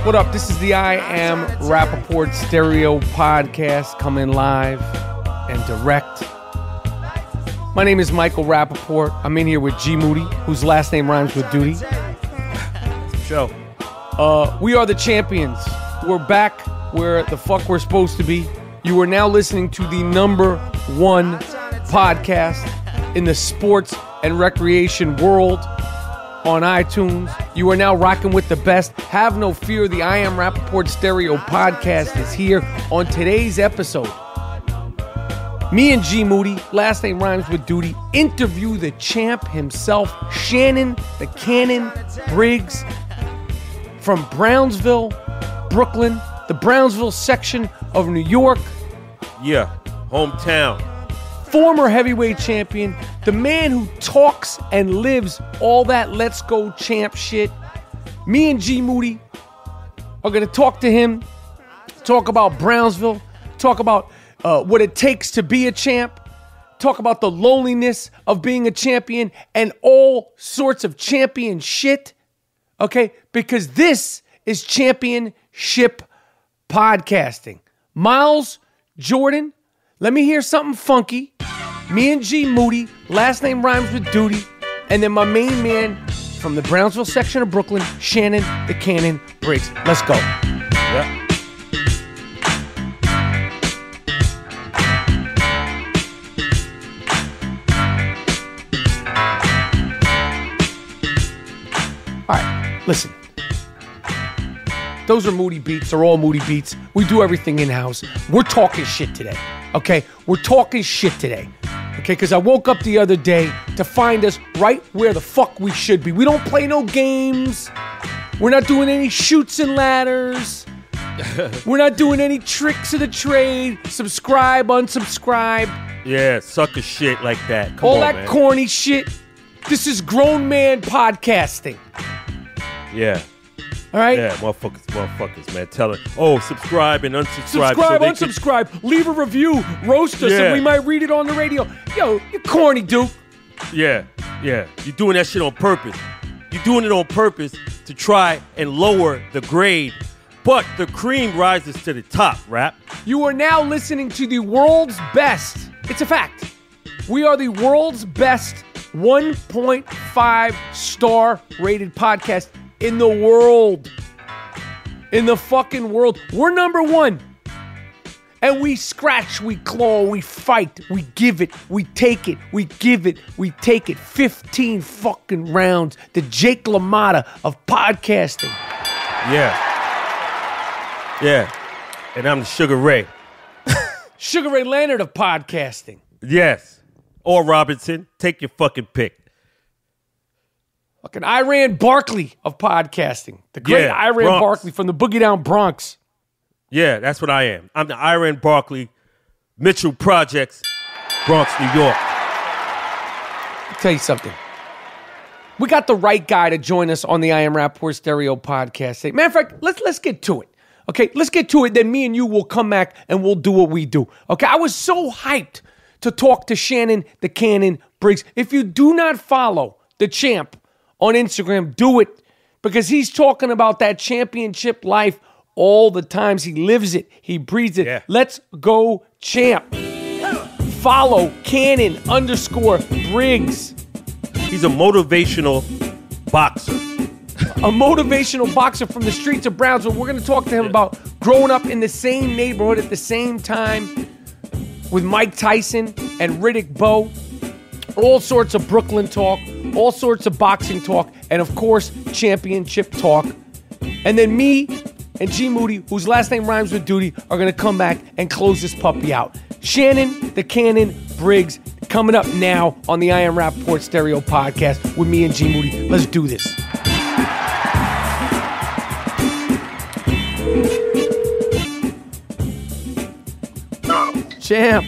What up? This is the I Am Rapaport Stereo Podcast coming live and direct. My name is Michael Rapaport. I'm in here with G Moody, whose last name rhymes with duty. Show. We are the champions. We're back where the fuck we're supposed to be. You are now listening to the number one podcast in the sports and recreation world on iTunes. You are now rocking with the best. Have no fear, the I Am Rapaport Stereo Podcast is here. On today's episode, me and G Moody, last name rhymes with duty, interview the champ himself, Shannon the Cannon Briggs, from Brownsville, Brooklyn, the Brownsville section of New York. Yeah, hometown. Former heavyweight champion, the man who talks and lives all that let's go champ shit. Me and G Moody are going to talk to him, talk about Brownsville, talk about what it takes to be a champ, talk about the loneliness of being a champion and all sorts of champion shit, okay? Because this is championship podcasting. Miles Jordan, let me hear something funky. Me and G Moody, last name rhymes with duty. And then my main man from the Brownsville section of Brooklyn, Shannon the Cannon Briggs. Let's go. Yeah. All right, listen. Those are Moody beats. They're all Moody beats. We do everything in-house. We're talking shit today, okay? We're talking shit today, okay? Because I woke up the other day to find us right where the fuck we should be. We don't play no games. We're not doing any shoots and ladders. We're not doing any tricks of the trade. Subscribe, unsubscribe. Yeah, sucker shit like that. Come all on, that man. Corny shit. This is grown man podcasting. Yeah. All right? Yeah, motherfuckers, man. Tell it. Oh, subscribe and unsubscribe. Subscribe, unsubscribe, leave a review, roast us, and we might read it on the radio. Yo, you corny dude. Yeah. You're doing that shit on purpose. You're doing it on purpose to try and lower the grade. But the cream rises to the top, Rap. You are now listening to the world's best. It's a fact. We are the world's best 1.5 star rated podcast in the world. In the fucking world. We're number one. And we scratch, we claw, we fight, we give it, we take it, we give it, we take it. 15 fucking rounds. The Jake LaMotta of podcasting. Yeah. And I'm the Sugar Ray. Sugar Ray Leonard of podcasting. Yes. Or Robinson. Take your fucking pick. Fucking Iran Barkley of podcasting. The great Iran Bronx. Barkley from the Boogie Down Bronx. Yeah, that's what I am. I'm the Iran Barkley, Mitchell Projects, Bronx, New York. I'll tell you something. We got the right guy to join us on the I Am Rapaport Stereo Podcast. Matter of fact, let's get to it. Okay, let's get to it. Then me and you will come back and we'll do what we do. Okay, I was so hyped to talk to Shannon the Cannon Briggs. If you do not follow the champ on Instagram, do it, because he's talking about that championship life all the times. He lives it. He breathes it. Yeah. Let's go, champ. Follow Cannon_Briggs. He's a motivational boxer. A motivational boxer from the streets of Brownsville. We're going to talk to him about growing up in the same neighborhood at the same time with Mike Tyson and Riddick Bowe. All sorts of Brooklyn talk, all sorts of boxing talk, and of course, championship talk. And then me and G Moody, whose last name rhymes with duty, are going to come back and close this puppy out. Shannon the Cannon Briggs coming up now on the I Am Rapaport Stereo Podcast with me and G Moody. Let's do this. Champ.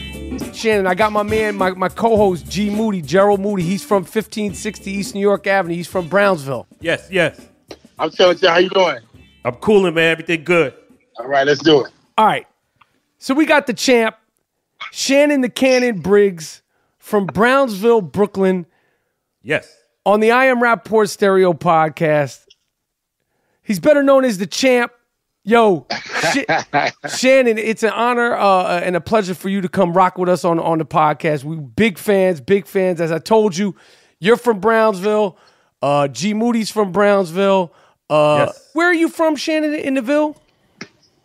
Shannon, I got my man, my co-host, G Moody, Gerald Moody. He's from 1560 East New York Avenue. He's from Brownsville. Yes. I'm telling you, how you doing? I'm cooling, man. Everything good. All right, let's do it. All right. So we got the champ, Shannon the Cannon Briggs from Brownsville, Brooklyn. Yes. On the I Am Rapaport Stereo Podcast. He's better known as the champ, Yo, Shannon, it's an honor and a pleasure for you to come rock with us on the podcast. We big fans. As I told you, you're from Brownsville. G Moody's from Brownsville. Yes. Where are you from, Shannon, in the Ville?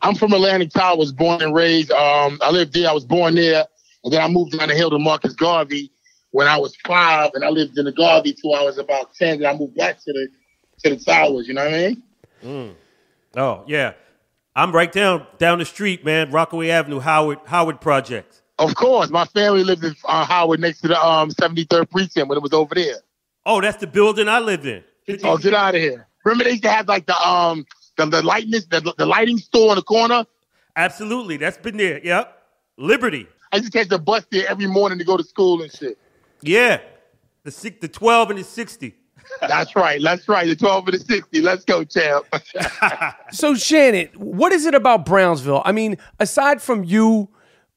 I'm from Atlantic Tower. I was born and raised. I lived there. I was born there. And then I moved down the hill to Marcus Garvey when I was 5. And I lived in the Garvey till I was about 10. And I moved back to the Towers. You know what I mean? Oh, yeah. I'm right down the street, man. Rockaway Avenue, Howard Project. Of course. My family lived in Howard next to the 73rd Precinct when it was over there. Oh, that's the building I lived in. Oh, get out of here. Remember they used to have like the lighting store on the corner? Absolutely. That's been there. Yep. Liberty. I used to catch the bus there every morning to go to school and shit. Yeah. The 12 and the 60. That's right. The 12 and the 60. Let's go, champ. So, Shannon, what is it about Brownsville? I mean, aside from you,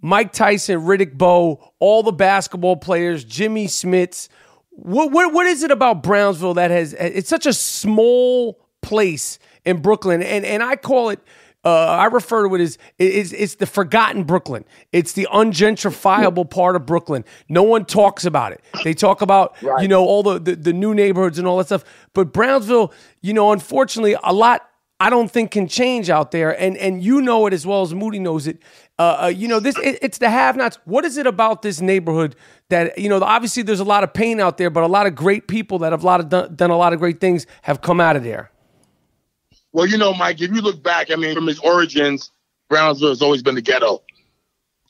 Mike Tyson, Riddick Bowe, all the basketball players, Jimmy Smits, what is it about Brownsville that it's such a small place in Brooklyn? And I call it, I refer to it as it's the forgotten Brooklyn. It's the ungentrifiable part of Brooklyn. No one talks about it. They talk about, all the new neighborhoods and all that stuff. But Brownsville, unfortunately, a lot I don't think can change out there. And you know it as well as Moody knows it. It's the have-nots. What is it about this neighborhood that, obviously there's a lot of pain out there, but a lot of great people that have done a lot of great things have come out of there? Well, Mike, if you look back, from its origins, Brownsville has always been the ghetto.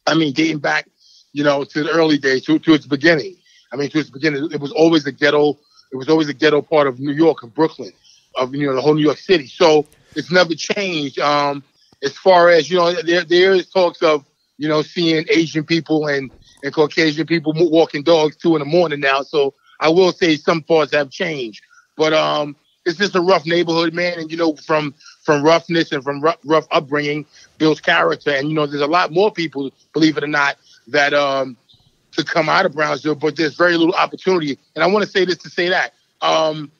Dating back, to the early days, to its beginning. To its beginning, it was always a ghetto. It was always a ghetto part of New York and Brooklyn, of, the whole New York City. So it's never changed. As far as, there is talks of, seeing Asian people and Caucasian people walking dogs 2 a.m. now. So I will say some parts have changed. But, it's just a rough neighborhood, man. And, from roughness and from rough upbringing builds character. And, there's a lot more people, believe it or not, that to come out of Brownsville, but there's very little opportunity. And I want to say this to say that. I'm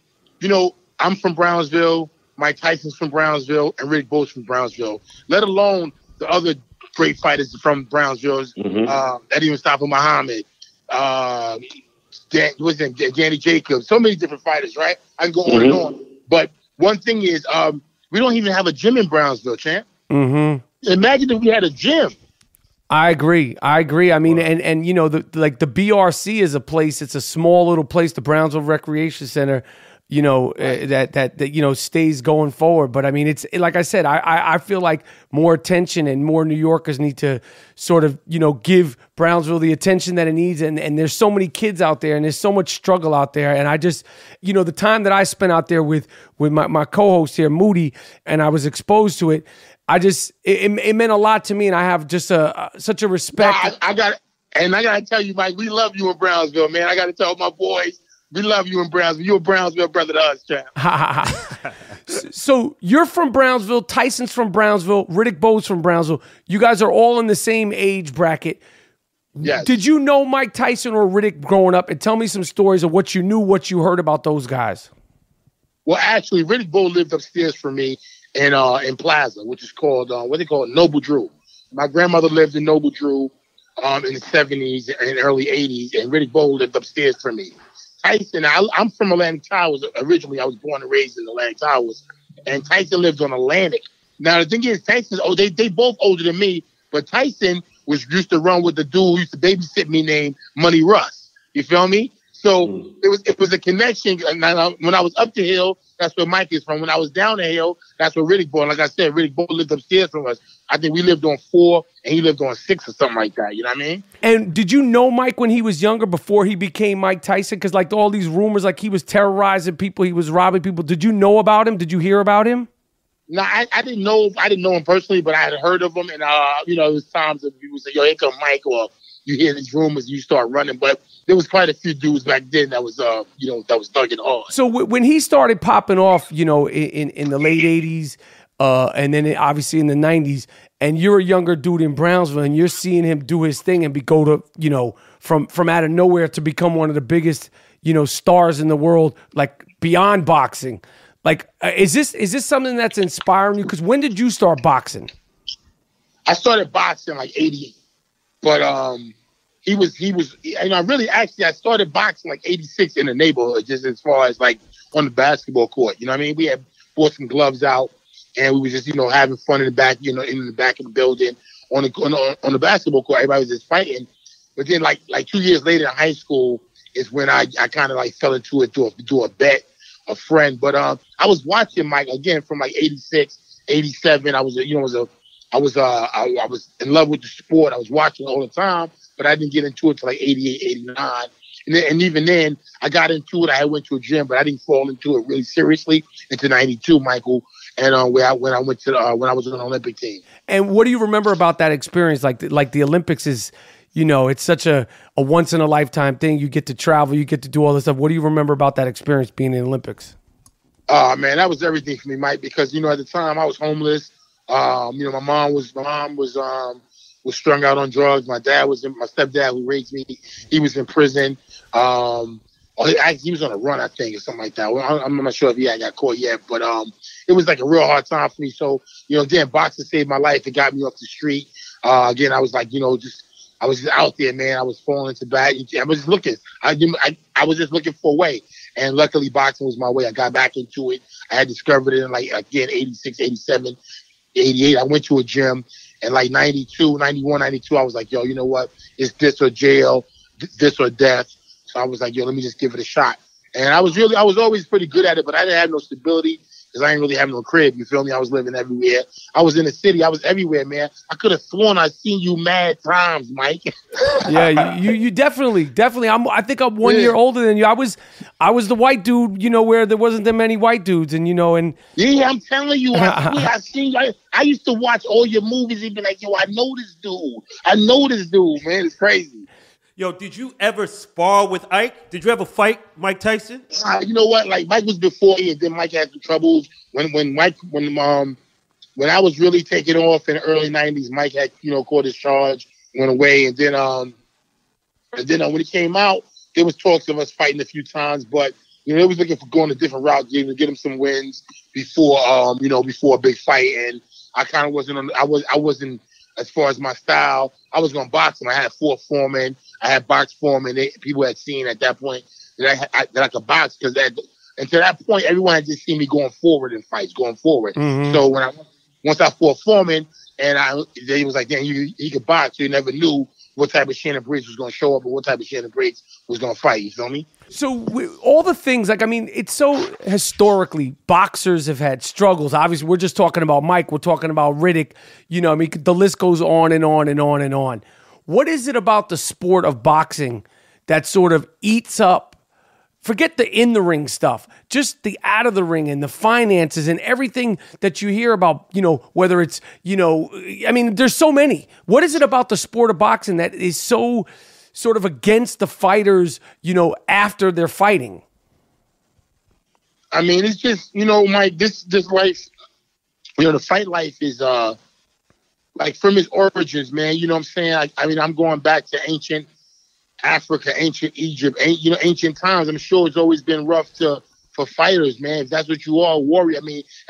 from Brownsville, Mike Tyson's from Brownsville, and Riddick Bowe's from Brownsville, let alone the other great fighters from Brownsville, Eddie Mustafa Muhammad, Danny Jacobs, so many different fighters, right? I can go on and on. But one thing is, we don't even have a gym in Brownsville, champ. Imagine if we had a gym. I agree. I mean, and the BRC is a place. It's a small little place, the Brownsville Recreation Center. That stays going forward. But I mean, it's like I said, I feel like more attention and more New Yorkers need to sort of, give Brownsville the attention that it needs. And there's so many kids out there and there's so much struggle out there. And I just, the time that I spent out there with my co-host here, Moody, and I was exposed to it, it meant a lot to me. And I have just such a respect. I got to tell you, Mike, we love you in Brownsville, man. I got to tell my boys, we love you in Brownsville. You're a Brownsville brother to us, champ. So you're from Brownsville. Tyson's from Brownsville. Riddick Bowe's from Brownsville. You guys are all in the same age bracket. Yes. Did you know Mike Tyson or Riddick growing up? And tell me some stories of what you knew, what you heard about those guys. Well, actually, Riddick Bowe lived upstairs from me in Plaza, which is called, Noble Drew. My grandmother lived in Noble Drew in the 70s and early 80s, and Riddick Bowe lived upstairs from me. Tyson, I'm from Atlantic Towers. Originally, I was born and raised in Atlantic Towers. And Tyson lived on Atlantic. Now, the thing is, Tyson, they both older than me, but Tyson used to run with the dude who used to babysit me named Money Russ. You feel me? So it was a connection. And when I was up the hill, that's where Mike is from. When I was down the hill, that's where Riddick Bowe. Like I said, Riddick Bowe lived upstairs from us. I think we lived on 4 and he lived on 6 or something like that. You know what I mean? And did you know Mike when he was younger before he became Mike Tyson? Because like all these rumors, like he was terrorizing people, he was robbing people. Did you know about him? Did you hear about him? No, I didn't know. I didn't know him personally, but I had heard of him. And there was times that people say, "Yo, here come Mike," or you hear these rumors, you start running. But there was quite a few dudes back then that was, that was thugging hard. So when he started popping off, in the late 80s, and then obviously in the 90s, and you're a younger dude in Brownsville, and you're seeing him do his thing and go to, from out of nowhere to become one of the biggest, stars in the world, like beyond boxing. Like, is this something that's inspiring you? Because when did you start boxing? I started boxing like 88, but he was, and I started boxing like 86 in the neighborhood, just as far as like on the basketball court. You know what I mean? We had bought some gloves out, and we were just, having fun in the back, in the back of the building on the basketball court. Everybody was just fighting. But then like 2 years later in high school is when I kind of like fell into it through a bet, a friend. But I was watching Mike again from like 86, 87. I was in love with the sport. I was watching all the time, but I didn't get into it till like 88, 89. And even then, I got into it. I went to a gym, but I didn't fall into it really seriously until 92, Michael. And when I was on the Olympic team. And what do you remember about that experience? Like the Olympics is, it's such a once in a lifetime thing. You get to travel, you get to do all this stuff. What do you remember about that experience being in the Olympics? Man, that was everything for me, Mike, because, at the time I was homeless. My mom was strung out on drugs. My stepdad who raised me, he was in prison. He was on a run, I think, or something like that. Well, I'm not sure if he had got caught yet, but it was like a real hard time for me. So, again, boxing saved my life. It got me off the street. Again, I was like, I was just out there, man. I was falling into bad. I was just looking. I was just looking for a way. And luckily, boxing was my way. I got back into it. I had discovered it in, 86, 87, 88. I went to a gym. And 92, 91, 92, I was like, yo, you know what? It's this or jail, this or death. So I was like, yo, let me just give it a shot. And I was always pretty good at it, but I didn't have no stability because I didn't really have no crib. You feel me? I was living everywhere. I was in the city. I was everywhere, man. I could have sworn I seen you mad times, Mike. Yeah, you definitely. I think I'm 1 year older than you. I was the white dude, where there wasn't that many white dudes, and Yeah, I'm telling you, I seen you. I used to watch all your movies and be like, yo, I know this dude, man. It's crazy. Yo, did you ever spar with Ike? Did you ever fight Mike Tyson? You know what? Like Mike was before me, and then Mike had some troubles. When I was really taking off in the early '90s, Mike had caught his charge, went away, and then when he came out, there was talks of us fighting a few times, but they was looking for going a different route, to get him some wins before a big fight, and I kind of wasn't. I wasn't. As far as my style, I was going to box him. I had Fort Foreman. I had box Foreman. People had seen at that point that I could box because and to that point, everyone had just seen me going forward in fights, going forward. Mm-hmm. So once I fought Foreman, and they was like, damn, he could box. So you never knew what type of Shannon Briggs was going to show up or what type of Shannon Briggs was going to fight. You feel me? So all the things, it's so historically, boxers have had struggles. Obviously, we're just talking about Mike. We're talking about Riddick. The list goes on and on and on and on. What is it about the sport of boxing that sort of eats up, forget the in-the-ring stuff, just the out of the ring and the finances and everything that you hear about, whether it's, there's so many. What is it about the sport of boxing that is so sort of against the fighters, after they're fighting? It's just, Mike, this life, the fight life is, from its origins, man, you know what I'm saying? I'm going back to ancient Africa, ancient Egypt, ancient times. I'm sure it's always been rough for fighters, man. If that's what you are, a warrior.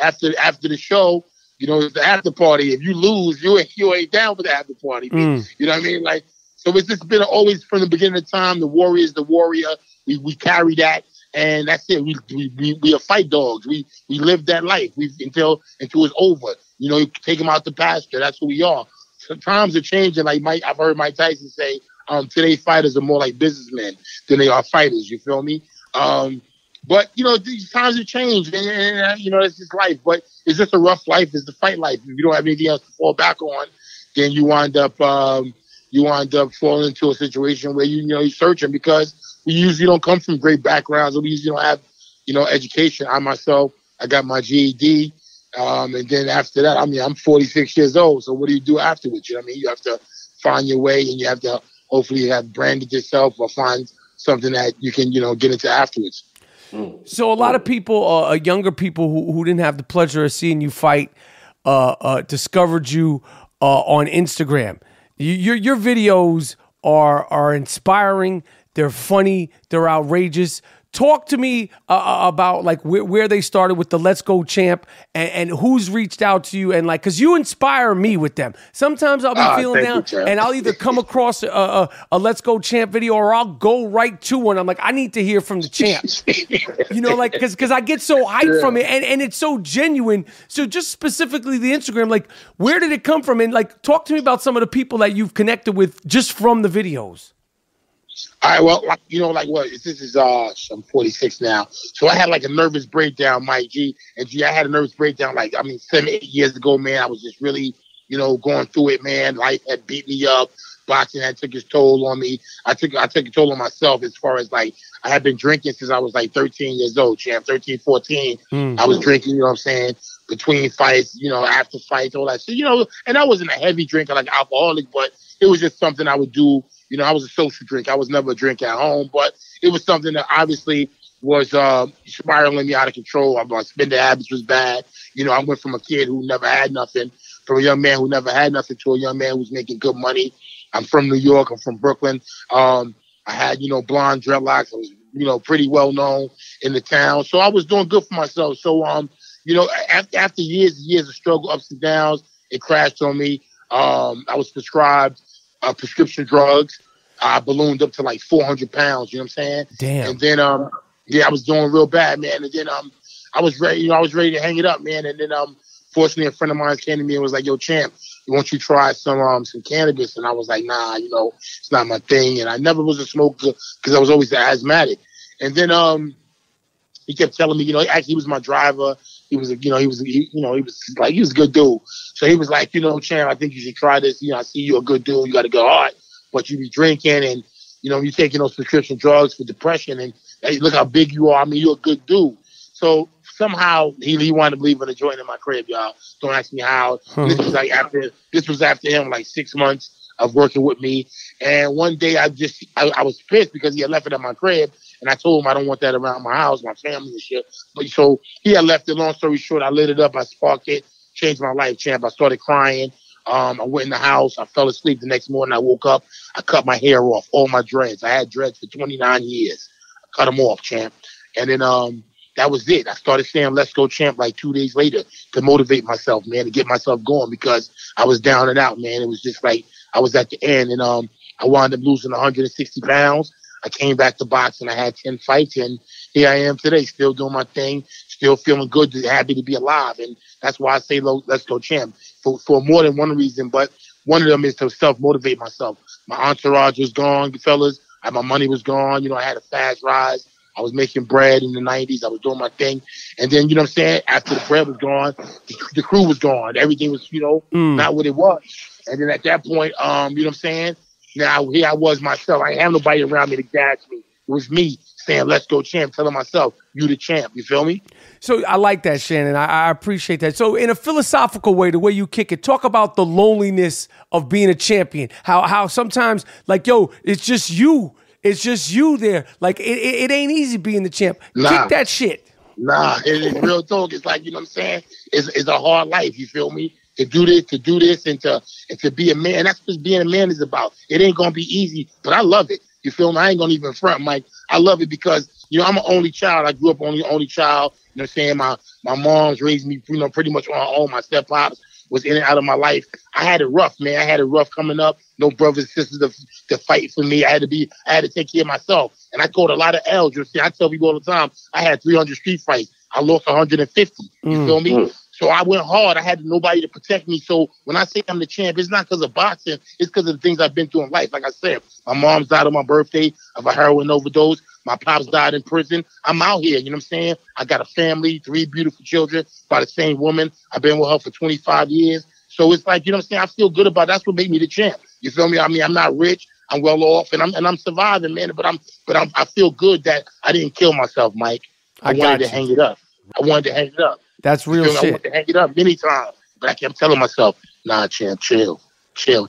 After the show, it's the after party. If you lose, you ain't down for the after party. You know what I mean? So it's just been always from the beginning of time. The warrior is the warrior. We carry that, and that's it. We are fight dogs. We live that life. Until it's over. You take them out the pasture. That's who we are. So times are changing. I've heard Mike Tyson say, today fighters are more like businessmen than they are fighters. You feel me? But these times have changed, and it's just life. But it's just a rough life. It's the fight life. If you don't have anything else to fall back on, then you wind up falling into a situation where you're searching, because we usually don't come from great backgrounds, or we usually don't have education. I myself, I got my GED, and then after that, I'm 46 years old. So what do you do afterwards? You have to find your way, and you have to hopefully have branded yourself or find something that you can get into afterwards. So a lot of people, younger people who didn't have the pleasure of seeing you fight, discovered you on Instagram. Your videos are inspiring. They're funny. They're outrageous. Talk to me about like where they started with the Let's Go Champ and who's reached out to you, and like, because you inspire me with them. Sometimes I'll be feeling down and I'll either come across a Let's Go Champ video or I'll go right to one. I'm like, I need to hear from the champ. You know, like, because I get so hyped from it and it's so genuine. So just specifically the Instagram, like, where did it come from? And like, talk to me about some of the people that you've connected with just from the videos. All right, well, like, you know, like what? This is I'm 46 now, so I had like a nervous breakdown, Mike G. And G, I had a nervous breakdown, like 7-8 years ago, man. I was just really, you know, going through it, man. Life had beat me up. Boxing had took its toll on me. I took a toll on myself as far as like I had been drinking since I was like 13 years old, champ. 13, 14. I was drinking, you know what I'm saying, between fights, you know, after fights, all that shit, you know. And I wasn't a heavy drinker like alcoholic, but it was just something I would do. You know, I was a social drinker. I was never a drink at home, but it was something that obviously was spiraling me out of control. My spending habits was bad. You know, I went from a kid who never had nothing, from a young man who never had nothing, to a young man who's making good money. I'm from New York. I'm from Brooklyn. I had, you know, blonde dreadlocks. I was, you know, pretty well known in the town. So I was doing good for myself. So, you know, after years of struggle, ups and downs, it crashed on me. I was prescribed prescription drugs. I ballooned up to like 400 pounds, you know what I'm saying? Damn. And then, I was doing real bad, man. And then, I was ready to hang it up, man. And then, fortunately, a friend of mine came to me and was like, yo, champ, won't you try some cannabis? And I was like, nah, you know, it's not my thing. And I never was a smoker because I was always asthmatic. And then, he kept telling me, you know, actually he was my driver. He was a good dude. So he was like, you know, champ, I think you should try this. You know, I see you're a good dude. You got a good heart, but you be drinking and, you know, you taking those prescription drugs for depression and hey, look how big you are. I mean, you're a good dude. So somehow he wound up leaving a joint in my crib, y'all. Don't ask me how. This was after him, like 6 months of working with me. And one day I was pissed because he had left it at my crib. And I told him I don't want that around my house, my family and shit. But so he had left it. Long story short, I lit it up. I sparked it. Changed my life, champ. I started crying. I went in the house. I fell asleep. The next morning I woke up. I cut my hair off, all my dreads. I had dreads for 29 years. I cut them off, champ. And then that was it. I started saying, let's go, champ, like 2 days later to motivate myself, man, to get myself going because I was down and out, man. It was just like I was at the end. And I wound up losing 160 pounds. I came back to boxing. I had 10 fights, and here I am today, still doing my thing, still feeling good, happy to be alive. And that's why I say, let's go, champ, for more than one reason. But one of them is to self-motivate myself. My entourage was gone, fellas. My money was gone. You know, I had a fast rise. I was making bread in the 90s. I was doing my thing. And then, you know what I'm saying, after the bread was gone, the crew was gone. Everything was, you know, not what it was. And then at that point, you know what I'm saying, now, here I was myself. I didn't have nobody around me to gas me. It was me saying, let's go, champ, telling myself, you the champ. You feel me? So I like that, Shannon. I appreciate that. So in a philosophical way, the way you kick it, talk about the loneliness of being a champion. How sometimes, like, yo, it's just you. It's just you there. Like, it ain't easy being the champ. Kick that shit. Nah, it's real talk. It's like, you know what I'm saying? It's a hard life. You feel me? To do this, and to be a man. That's what being a man is about. It ain't gonna be easy, but I love it. You feel me? I ain't gonna even front, Mike. I love it because, you know, I'm an only child. I grew up only child. You know what I'm saying? My mom's raised me, you know, pretty much on her own. My steppops was in and out of my life. I had it rough, man. I had it rough coming up. No brothers and sisters to fight for me. I had to take care of myself. And I caught a lot of L's. You know what I'm saying? I tell people all the time, I had 300 street fights. I lost 150. You feel me? So I went hard. I had nobody to protect me. So when I say I'm the champ, it's not because of boxing. It's because of the things I've been through in life. Like I said, my mom's died on my birthday of a heroin overdose. My pops died in prison. I'm out here. You know what I'm saying? I got a family, 3 beautiful children by the same woman. I've been with her for 25 years. So it's like, you know what I'm saying? I feel good about it. That's what made me the champ. You feel me? I mean, I'm not rich. I'm well off, and I'm surviving, man. But I feel good that I didn't kill myself, Mike. I wanted to hang it up. That's real shit. I wanted to hang it up many times, but I kept telling myself, nah, champ, chill. Chill.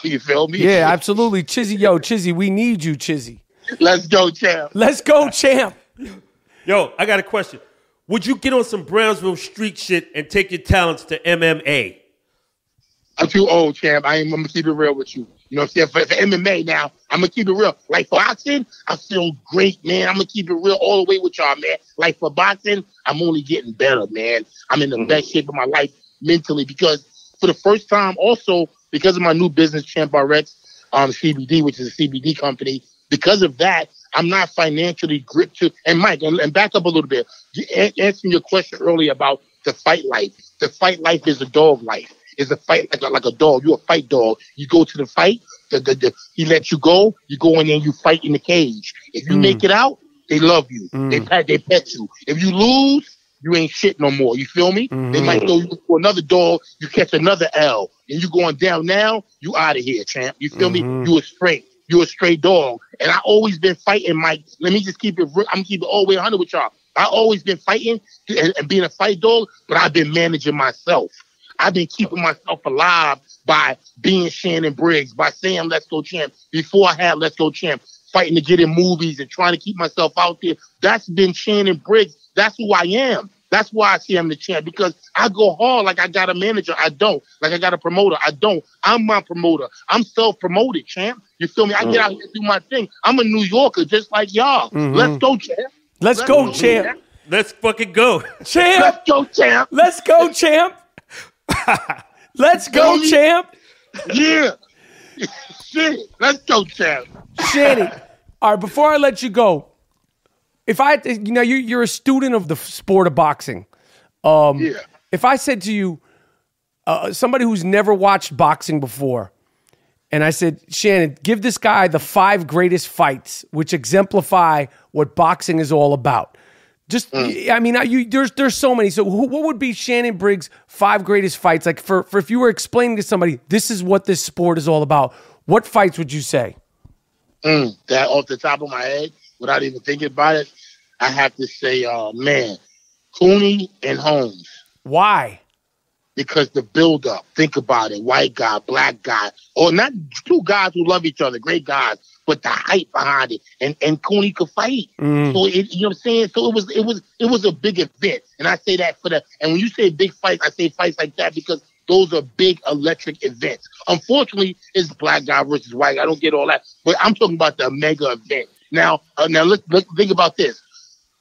You feel me? Yeah, absolutely. Chizzy, we need you, Chizzy. Let's go, champ. Let's go, champ. Yo, I got a question. Would you get on some Brownsville street shit and take your talents to MMA? I'm too old, champ. I'm gonna keep it real with you. You know what I'm saying? For MMA now, I'm gonna keep it real. Like for boxing, I feel great, man. I'm gonna keep it real all the way with y'all, man. Like for boxing, I'm only getting better, man. I'm in the best shape of my life mentally because for the first time, also because of my new business, Champ RX, CBD, which is a CBD company. Because of that, I'm not financially gripped to. And Mike, and back up a little bit. Answering your question earlier about the fight life. The fight life is a dog life. It's a fight like a dog. You're a fight dog. You go to the fight. He lets you go. You go in there and you fight in the cage. If you make it out, they love you. They pet you. If you lose, you ain't shit no more. You feel me? They might throw you for another dog. You catch another L. And you going down now, you out of here, champ. You feel me? You a straight dog. And I always been fighting, Mike. Let me just keep it real. I'm going to keep it all the way 100 with y'all. I always been fighting and being a fight dog, but I've been managing myself. I've been keeping myself alive by being Shannon Briggs, by saying Let's Go Champ. Before I had Let's Go Champ, fighting to get in movies and trying to keep myself out there. That's been Shannon Briggs. That's who I am. That's why I say I'm the champ, because I go hard like I got a manager. I don't. Like I got a promoter. I don't. I'm my promoter. I'm self-promoted, champ. You feel me? I get out here and do my thing. I'm a New Yorker just like y'all. Let's go, champ. Let's go, champ. Let's fucking go. Champ. Let's go, champ. Let's go, champ. Let's go, champ. Yeah. Shit. Let's go, champ. Shannon. All right, before I let you go, if I, you're a student of the sport of boxing. If I said to you, somebody who's never watched boxing before, and I said, Shannon, give this guy the 5 greatest fights, which exemplify what boxing is all about. Just, I mean, there's so many. So what would be Shannon Briggs' 5 greatest fights? Like for if you were explaining to somebody, this is what this sport is all about, what fights would you say? That off the top of my head, without even thinking about it, I have to say, Cooney and Holmes. Why? Because the build-up, think about it, white guy, black guy, or not two guys who love each other, great guys, but the hype behind it, and Cooney could fight. So you know what I'm saying? So it was a big event, and I say that and when you say big fights, I say fights like that because those are big electric events. Unfortunately, it's black guy versus white. I don't get all that, but I'm talking about the mega event. Now let's think about this.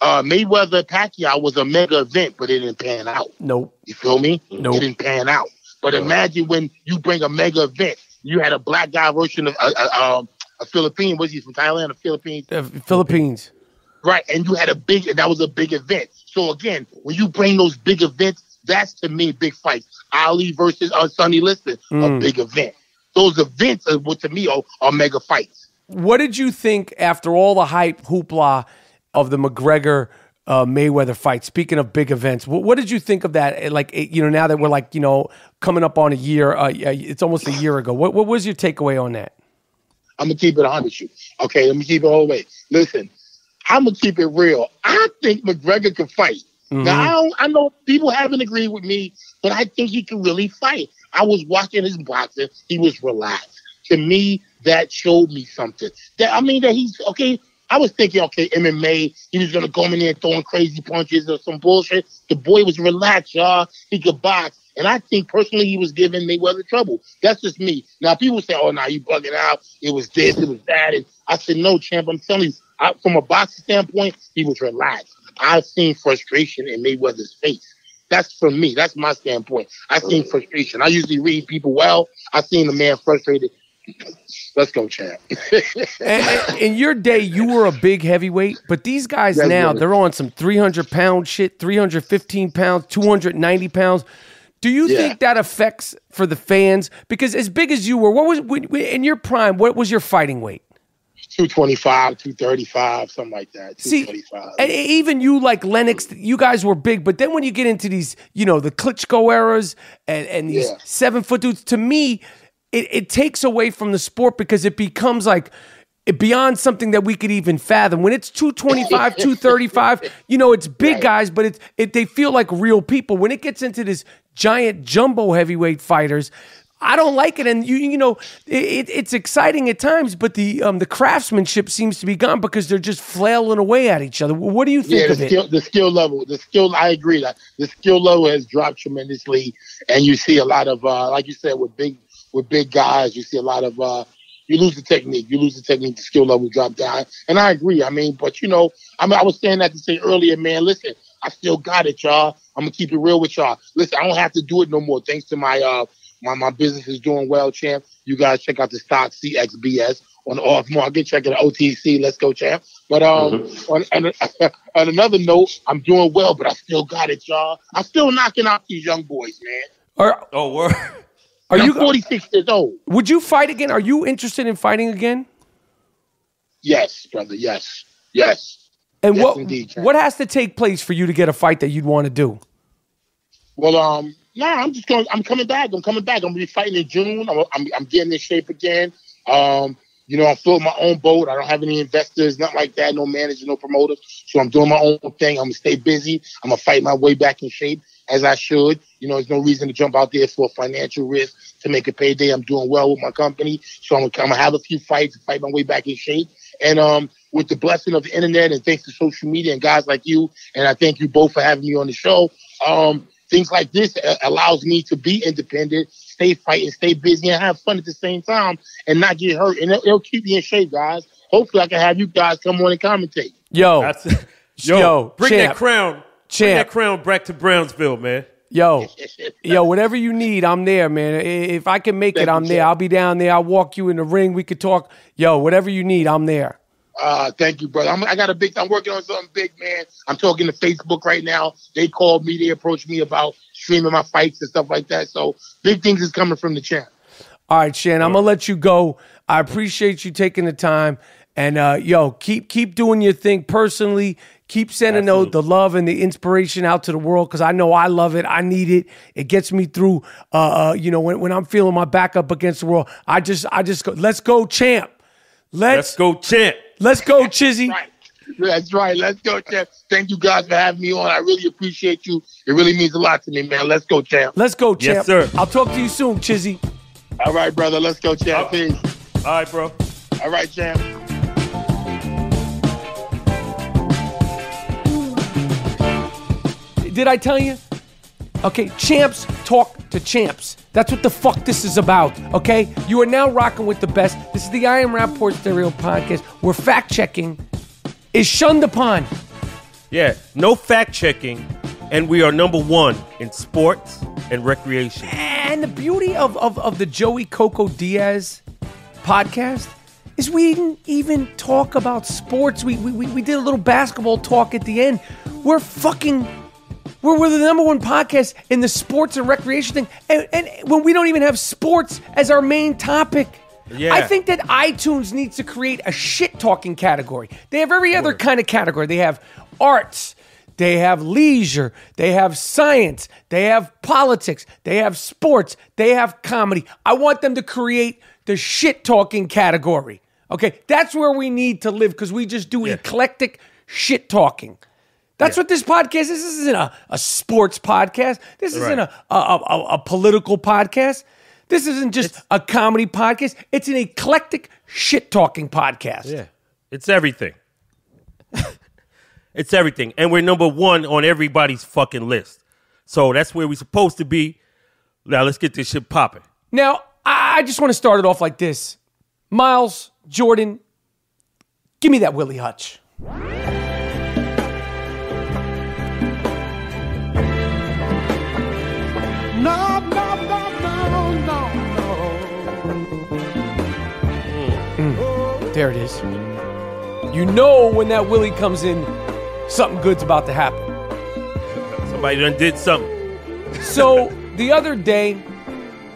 Mayweather Pacquiao was a mega event, but it didn't pan out. Nope. You feel me? Nope. It didn't pan out. But imagine when you bring a mega event. You had a black guy version of a Philippine. Was he from Thailand or Philippines? Philippines. Right. And you had that was a big event. So again, when you bring those big events, that's to me big fights. Ali versus Sonny Liston, a big event. Those events are what to me are mega fights. What did you think after all the hype hoopla of the McGregor Mayweather fight? Speaking of big events, what did you think of that? Like, now that we're coming up on a year, it's almost a year ago. What was your takeaway on that? I'm gonna keep it 100 with you. Okay, let me keep it all the way. Listen, I'm gonna keep it real. I think McGregor can fight. Now I know people haven't agreed with me, but I think he can really fight. I was watching his boxing. He was relaxed. To me, that showed me something. That he's okay. I was thinking, okay, MMA, he was going to come in there throwing crazy punches or some bullshit. The boy was relaxed, y'all. He could box. And I think, personally, he was giving Mayweather trouble. That's just me. Now, people say, oh, you bugging out. It was this, it was that. And I said, no, champ, I'm telling you, from a boxing standpoint, he was relaxed. I've seen frustration in Mayweather's face. That's from me. That's my standpoint. I've seen frustration. I usually read people well. I've seen the man frustrated. Let's go, champ. In your day, you were a big heavyweight, but these guys now, they're on some 300-pound shit, 315 pounds, 290 pounds. Do you think that affects for the fans? Because as big as you were, what was in your prime, what was your fighting weight? 225, 235, something like that. 225. See, even you, like Lennox, you guys were big, but then when you get into these, the Klitschko eras and these 7-foot dudes, to me, it takes away from the sport because it becomes like beyond something that we could even fathom. When it's 225, 235, it's big guys, but they feel like real people. When it gets into this giant jumbo heavyweight fighters, I don't like it, and it's exciting at times, but the craftsmanship seems to be gone because they're just flailing away at each other. What do you think of it? The skill level, I agree that the skill level has dropped tremendously, and you see a lot of like you said with big guys, you see a lot of you lose the technique, the skill level drop down, and I agree. I mean, but I was saying that to say earlier, man. Listen, I still got it, y'all. I'm gonna keep it real with y'all. Listen, I don't have to do it no more thanks to my my business is doing well, champ. You guys check out the stock CXBS on the off market. Check out OTC. Let's go, champ. But on another note, I'm doing well, but I still got it, y'all. I'm still knocking out these young boys, man. Are you 46 years old? Would you fight again? Are you interested in fighting again? Yes, brother. Yes. And yes, indeed, what has to take place for you to get a fight that you'd want to do? Well, I'm coming back. I'm gonna be fighting in June. I'm getting in shape again. I'm floating my own boat. I don't have any investors, nothing like that. No manager, no promoters. So I'm doing my own thing. I'm gonna stay busy. I'm gonna fight my way back in shape as I should. There's no reason to jump out there for a financial risk to make a payday. I'm doing well with my company, so I'm gonna have a few fights, fight my way back in shape, and with the blessing of the internet and thanks to social media and guys like you, and I thank you both for having me on the show. Things like this allows me to be independent, stay fighting, stay busy, and have fun at the same time, and not get hurt. And it'll keep me in shape, guys. Hopefully, I can have you guys come on and commentate. Yo, bring champ. that crown. Bring that crown back to Brownsville, man. Yo, whatever you need, I'm there, man. If I can make it, I'm there. I'll be down there. I'll walk you in the ring. We could talk. Yo, whatever you need, I'm there. Thank you, brother. I'm working on something big, man. I'm talking to Facebook right now. They called me. They approached me about streaming my fights and stuff like that. So big things is coming from the champ. All right, Shannon, I'm going to let you go. I appreciate you taking the time. And, keep doing your thing personally. Keep sending the love and the inspiration out to the world because I know I love it. I need it. It gets me through, when I'm feeling my back up against the world. I just go, let's go, champ. Let's go, champ. Let's go, Chizzy. That's right. Let's go, champ. Thank you guys for having me on. I really appreciate you. It really means a lot to me, man. Let's go, champ. Let's go, champ. Yes, sir. I'll talk to you soon, Chizzy. All right, brother. Let's go, champ. Peace. All right, bro. All right, champ. Did I tell you? Okay, champs talk to champs. That's what the fuck this is about, okay? You are now rocking with the best. This is the I Am Rapaport Stereo podcast where fact-checking is shunned upon. Yeah, no fact-checking, and we are number one in sports and recreation. And the beauty of the Joey Coco Diaz podcast is we didn't even talk about sports. We did a little basketball talk at the end. We're the number one podcast in the sports and recreation thing. And when we don't even have sports as our main topic. Yeah. I think that iTunes needs to create a shit-talking category. They have every other kind of category. They have arts. They have leisure. They have science. They have politics. They have sports. They have comedy. I want them to create the shit-talking category. Okay? That's where we need to live because we just do eclectic shit-talking. That's what this podcast is. This isn't a sports podcast. This isn't a political podcast. This isn't just a comedy podcast. It's an eclectic shit-talking podcast. Yeah. It's everything. It's everything. And we're number one on everybody's fucking list. So that's where we're supposed to be. Now let's get this shit popping. Now, I just want to start it off like this. Miles, Jordan, give me that Willie Hutch. There it is. You know when that Willie comes in, something good's about to happen. Somebody done did something. So the other day,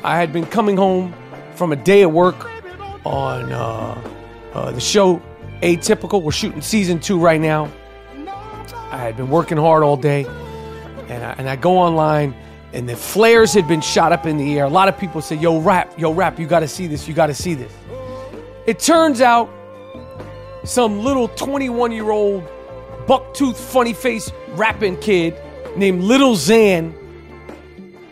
I had been coming home from a day at work on the show Atypical. We're shooting season 2 right now. I had been working hard all day, and I go online, and the flares had been shot up in the air. A lot of people say, yo, Rap, you got to see this. You got to see this. It turns out some little 21-year-old buck-toothed, funny-faced rapping kid named Lil Xan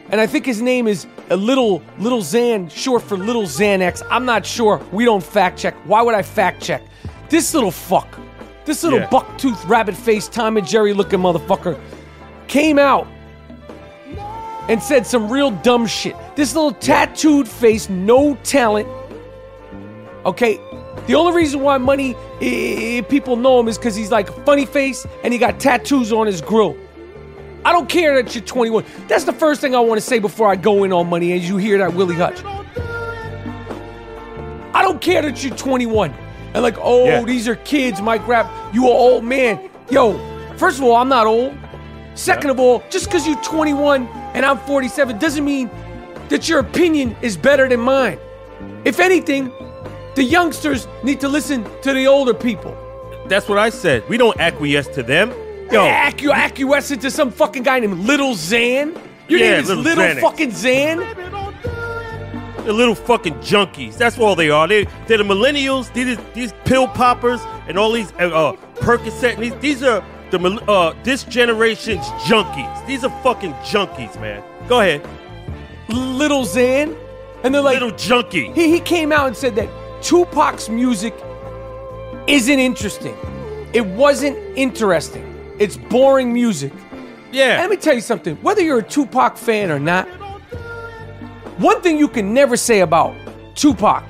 And I think his name is Lil Xan, short for Lil Xanax. I'm not sure. We don't fact check. Why would I fact check? This little fuck, this little buck-toothed, rabbit-faced, Tom and Jerry looking motherfucker came out and said some real dumb shit. This little tattooed face, no talent. Okay, the only reason why people know him is because he's like a funny face and he got tattoos on his grill. I don't care that you're 21. That's the first thing I want to say before I go in on money as you hear that Willie Hutch. I don't care that you're 21. And like, these are kids, Mike Rap. You an old man. Yo, first of all, I'm not old. Second of all, just because you're 21 and I'm 47 doesn't mean that your opinion is better than mine. If anything, the youngsters need to listen to the older people. That's what I said. We don't acquiesce to them. Yo, acquiescing to some fucking guy named Lil Xan? Your name is Little fucking Xan? They're little fucking junkies. That's all they are. They're the millennials. These pill poppers and all these Percocet. These are this generation's junkies. These are fucking junkies, man. Go ahead. Lil Xan? And they're like... Little junkie. He came out and said that Tupac's music isn't interesting. It wasn't interesting. It's boring music. Yeah. And let me tell you something. Whether you're a Tupac fan or not, one thing you can never say about Tupac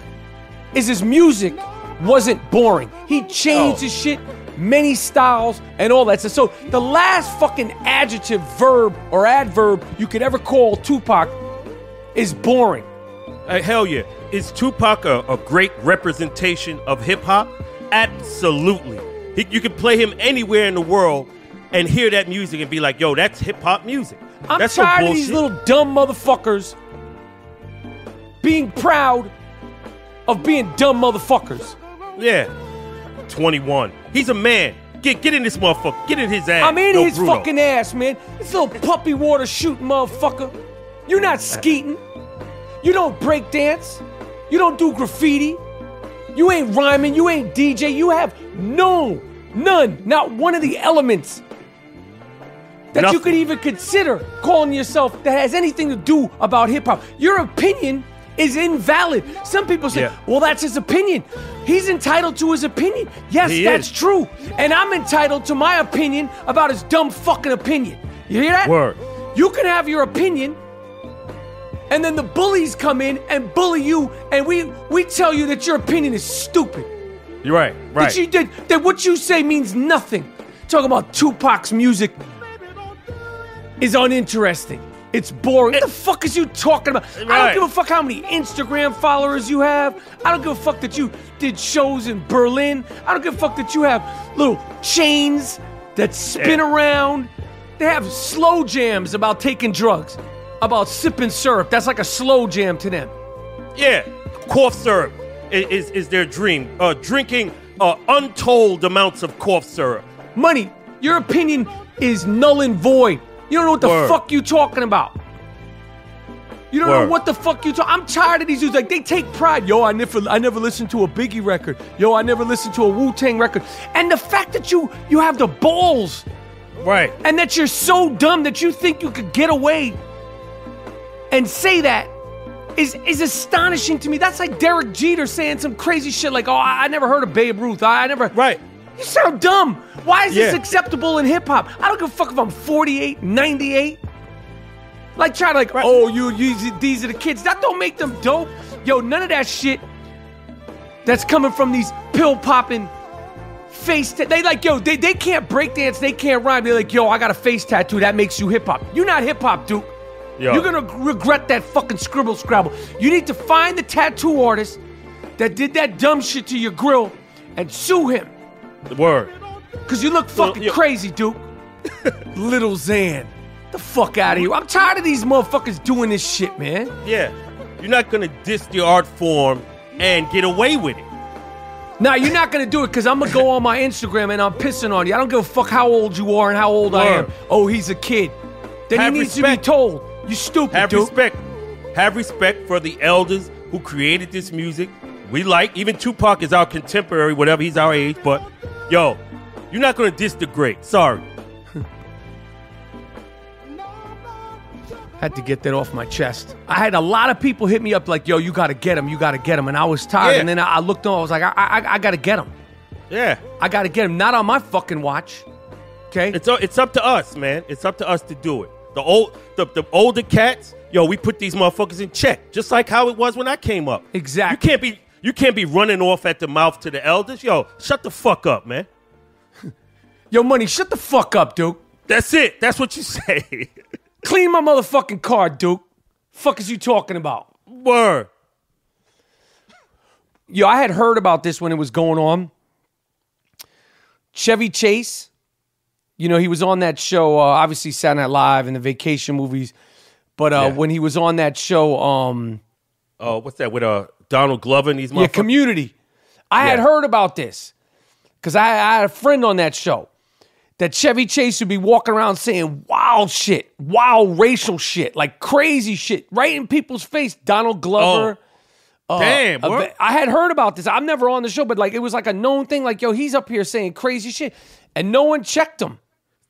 is his music wasn't boring. He changed his shit, many styles, and all that. So the last fucking adjective, verb, or adverb you could ever call Tupac is boring. Hell yeah. Is Tupac a great representation of hip-hop? Absolutely. You can play him anywhere in the world and hear that music and be like, yo, that's hip-hop music. I'm tired of these little dumb motherfuckers being proud of being dumb motherfuckers. Yeah. 21. He's a man. Get in this motherfucker. Get in his ass. I'm in his fucking ass, man. This little puppy water shooting motherfucker. You're not skeeting. You don't break dance. You don't do graffiti. You ain't rhyming. You ain't DJ. You have none, not one of the elements that you could even consider calling yourself that has anything to do about hip-hop. Your opinion is invalid. Some people say, well, that's his opinion. He's entitled to his opinion. Yes, that's true. And I'm entitled to my opinion about his dumb fucking opinion. You hear that? Word. You can have your opinion, and then the bullies come in and bully you, and we tell you that your opinion is stupid. You're right. That what you say means nothing. Talking about Tupac's music is uninteresting. It's boring. What the fuck is you talking about? Right. I don't give a fuck how many Instagram followers you have. I don't give a fuck that you did shows in Berlin. I don't give a fuck that you have little chains that spin around. They have slow jams about taking drugs, about sipping syrup. That's like a slow jam to them. Yeah, cough syrup is their dream. Drinking untold amounts of cough syrup. Money, your opinion is null and void. You don't know what the fuck you talking about. You don't know what the fuck you talking. I'm tired of these dudes. Like, they take pride. Yo, I never listened to a Biggie record. Yo, I never listened to a Wu-Tang record. And the fact that you have the balls. Right. And that you're so dumb that you think you could get away and say that is astonishing to me. That's like Derek Jeter saying some crazy shit like, oh, I never heard of Babe Ruth. I never. Right. You sound dumb. Why is this acceptable in hip-hop? I don't give a fuck if I'm 48, 98. Like, try to these are the kids. That don't make them dope. Yo, none of that shit that's coming from these pill-popping face... They like, yo, they can't break dance. They can't rhyme. They're like, yo, I got a face tattoo. That makes you hip-hop. You're not hip-hop, Duke. Yo. You're going to regret that fucking scribble scrabble. You need to find the tattoo artist that did that dumb shit to your grill and sue him. The word. Because you look fucking crazy, Duke. Lil Xan. The fuck out of here. I'm tired of these motherfuckers doing this shit, man. Yeah. You're not going to diss the art form and get away with it. Nah, you're not going to do it because I'm going to go on my Instagram and I'm pissing on you. I don't give a fuck how old you are and how old I am. Oh, he's a kid. Then he needs to be told. You stupid, Duke. Have respect for the elders who created this music. We like, even Tupac is our contemporary, whatever, he's our age, but yo, you're not going to diss the great. Sorry. Had to get that off my chest. I had a lot of people hit me up like, yo, you got to get him. You got to get him. And I was tired. Yeah. And then I looked on. I was like, I got to get him. Yeah. I got to get him. Not on my fucking watch. Okay? It's up to us, man. It's up to us to do it. The older cats, yo, we put these motherfuckers in check. Just like how it was when I came up. Exactly. You can't be running off at the mouth to the elders. Yo, shut the fuck up, man. Yo, Money, shut the fuck up, Duke. That's it. That's what you say. Clean my motherfucking car, Duke. Fuck is you talking about? Word. Yo, I had heard about this when it was going on. Chevy Chase, you know, he was on that show, obviously Saturday Night Live and the vacation movies. But when he was on that show, what's that with Donald Glover and these motherfuckers? Yeah, Community. I had heard about this because I had a friend on that show that Chevy Chase would be walking around saying wild shit, wild racial shit, like crazy shit, right in people's face. Donald Glover. Damn, what? I had heard about this. I'm never on the show, but like it was like a known thing. Like, yo, he's up here saying crazy shit, and no one checked him.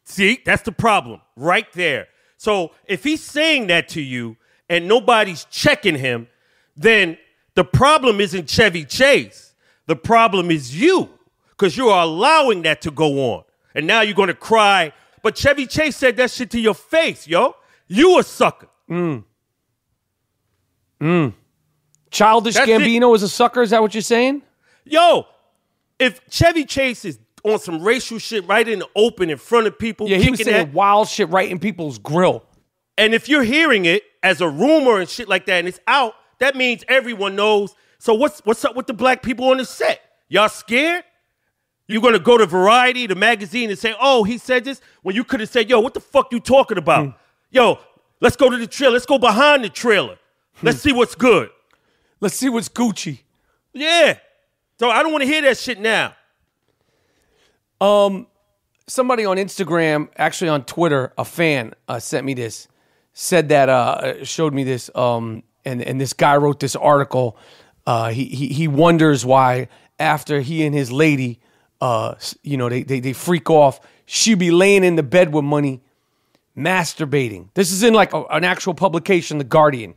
See, that's the problem right there. So if he's saying that to you and nobody's checking him, then the problem isn't Chevy Chase. The problem is you, because you are allowing that to go on. And now you're going to cry. But Chevy Chase said that shit to your face, yo. You a sucker. Childish That's Gambino is a sucker? Is that what you're saying? Yo, if Chevy Chase is on some racial shit right in the open in front of people. Yeah, he was saying wild shit right in people's grill. And if you're hearing it as a rumor and shit like that and it's out, that means everyone knows. So what's up with the black people on the set? Y'all scared? You're going to go to Variety, the magazine, and say, oh, he said this? When you could have said, yo, what the fuck you talking about? Yo, let's go to the trailer. Let's go behind the trailer. Let's see what's good. Let's see what's Gucci. Yeah. So I don't want to hear that shit now. Somebody on Instagram, actually on Twitter, a fan sent me this, said that, showed me this, and this guy wrote this article. He wonders why after he and his lady, they freak off, she be laying in the bed with Money, masturbating. This is in like an actual publication, The Guardian.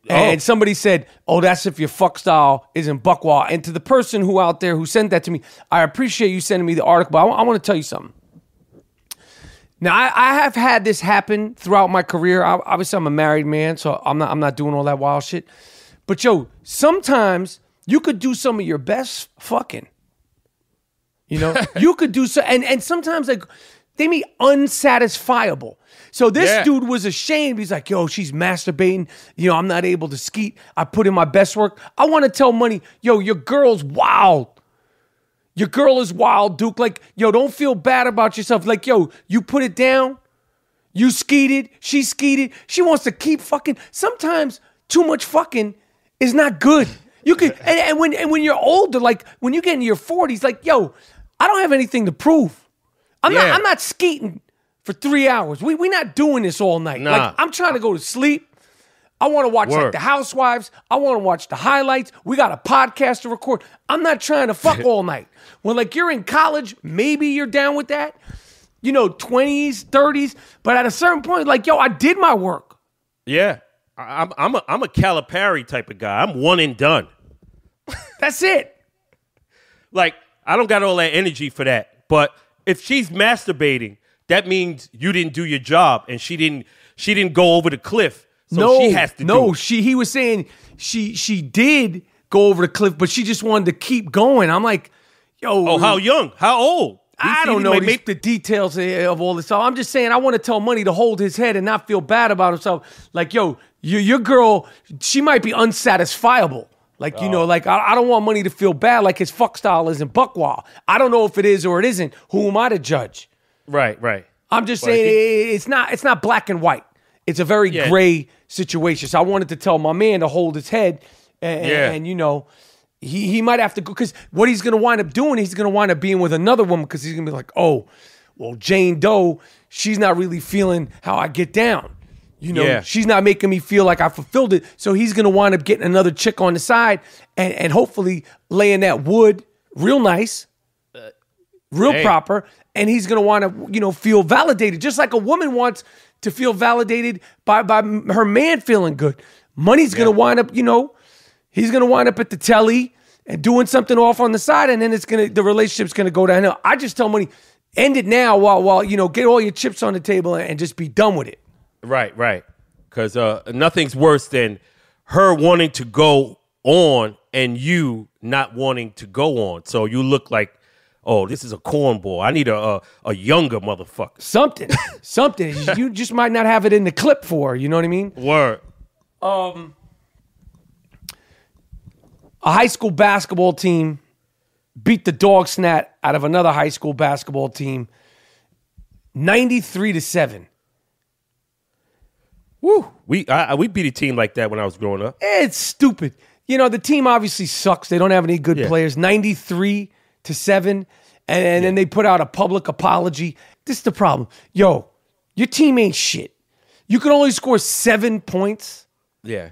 And somebody said, oh, that's if your fuck style isn't buckwild. And to the person who out there who sent that to me, I appreciate you sending me the article, but I want to tell you something. Now, I have had this happen throughout my career. Obviously, I'm a married man, so I'm not doing all that wild shit. But, yo, sometimes you could do some of your best fucking. You know? You could do so. And sometimes, like, they mean unsatisfiable. So this dude was ashamed. He's like, yo, she's masturbating. You know, I'm not able to skeet. I put in my best work. I want to tell Money, yo, your girl's wild. Your girl is wild, Duke. Like, yo, don't feel bad about yourself. Like, yo, you put it down. You skeeted. She skeeted. She wants to keep fucking. Sometimes too much fucking is not good. You can, and when you're older, like when you get in your 40s, like, yo, I don't have anything to prove. I'm not skeeting for 3 hours. We're not doing this all night. Nah. Like, I'm trying to go to sleep. I want to watch like The Housewives. I want to watch the highlights. We got a podcast to record. I'm not trying to fuck all night. When like you're in college, maybe you're down with that. You know, 20s, 30s. But at a certain point, like, yo, I did my work. Yeah. I'm a Calipari type of guy. I'm one and done. That's it. Like, I don't got all that energy for that. But if she's masturbating, that means you didn't do your job and she didn't go over the cliff. So she has to do it. He was saying she did go over the cliff, but she just wanted to keep going. I'm like, yo. Oh, how young? How old? I don't know the details of all this stuff. I'm just saying I want to tell Money to hold his head and not feel bad about himself. Like, yo, your girl, she might be unsatisfiable. Like, you know, like I don't want Money to feel bad like his fuck style isn't buckwild. I don't know if it is or it isn't. Who am I to judge? Right. I'm just saying it's not black and white. It's a very gray situation. So I wanted to tell my man to hold his head and you know, he might have to go, because what he's going to wind up doing, he's going to wind up being with another woman, because he's going to be like, oh, well, Jane Doe, she's not really feeling how I get down. You know, she's not making me feel like I fulfilled it. So he's going to wind up getting another chick on the side and hopefully laying that wood real nice, real proper. And he's going to want to, you know, feel validated. Just like a woman wants to feel validated by her man feeling good. Money's going to wind up, he's going to wind up at the telly and doing something off on the side, and then the relationship's going to go downhill. I just tell Money, end it now while get all your chips on the table and just be done with it. Right. Because nothing's worse than her wanting to go on and you not wanting to go on. So you look like, oh, this is a cornball. I need a younger motherfucker. Something. You just might not have it in the clip for her, you know what I mean? Word. A high school basketball team beat the dog snot out of another high school basketball team 93-7. Woo. We beat a team like that when I was growing up. It's stupid. The team obviously sucks. They don't have any good players. 93-7. And then they put out a public apology. This is the problem. Yo, your team ain't shit. You can only score 7 points. Yeah.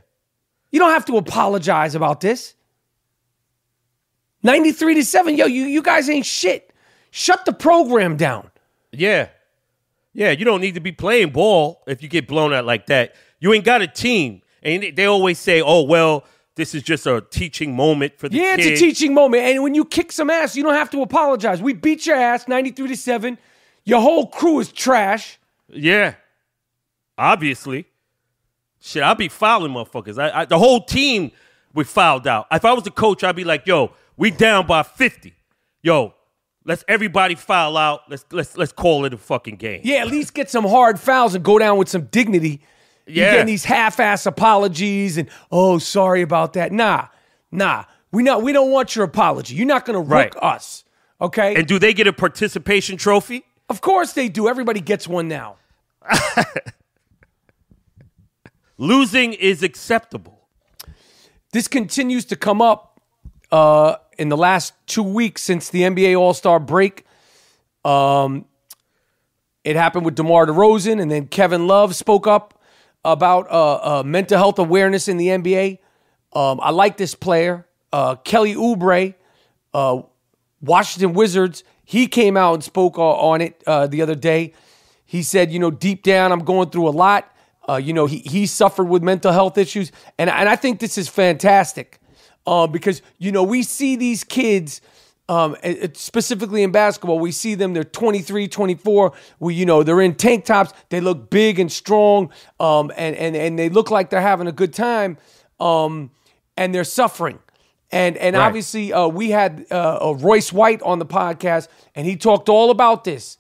You don't have to apologize about this. 93-7. Yo, you guys ain't shit. Shut the program down. Yeah. Yeah, you don't need to be playing ball if you get blown out like that. You ain't got a team. And they always say, oh, well, this is just a teaching moment for the kid. It's a teaching moment. And when you kick some ass, you don't have to apologize. We beat your ass 93-7. Your whole crew is trash. Yeah. Obviously. Shit, I'll be fouling motherfuckers. The whole team we fouled out. If I was the coach, I'd be like, yo, we down by 50. Yo, let's everybody foul out. Let's call it a fucking game. Yeah, at least get some hard fouls and go down with some dignity. You're getting these half-ass apologies and, oh, sorry about that. Nah. We don't want your apology. You're not going to rook us, okay? And do they get a participation trophy? Of course they do. Everybody gets one now. Losing is acceptable. This continues to come up in the last 2 weeks since the NBA All-Star break. It happened with DeMar DeRozan, and then Kevin Love spoke up about mental health awareness in the NBA. I like this player, Kelly Oubre, Washington Wizards. He came out and spoke on it the other day. He said, deep down, I'm going through a lot. He suffered with mental health issues. And I think this is fantastic because, we see these kids, specifically in basketball, we see them, they're 23, 24. They're in tank tops. They look big and strong, and they look like they're having a good time, and they're suffering. And obviously, we had Royce White on the podcast, and he talked all about this.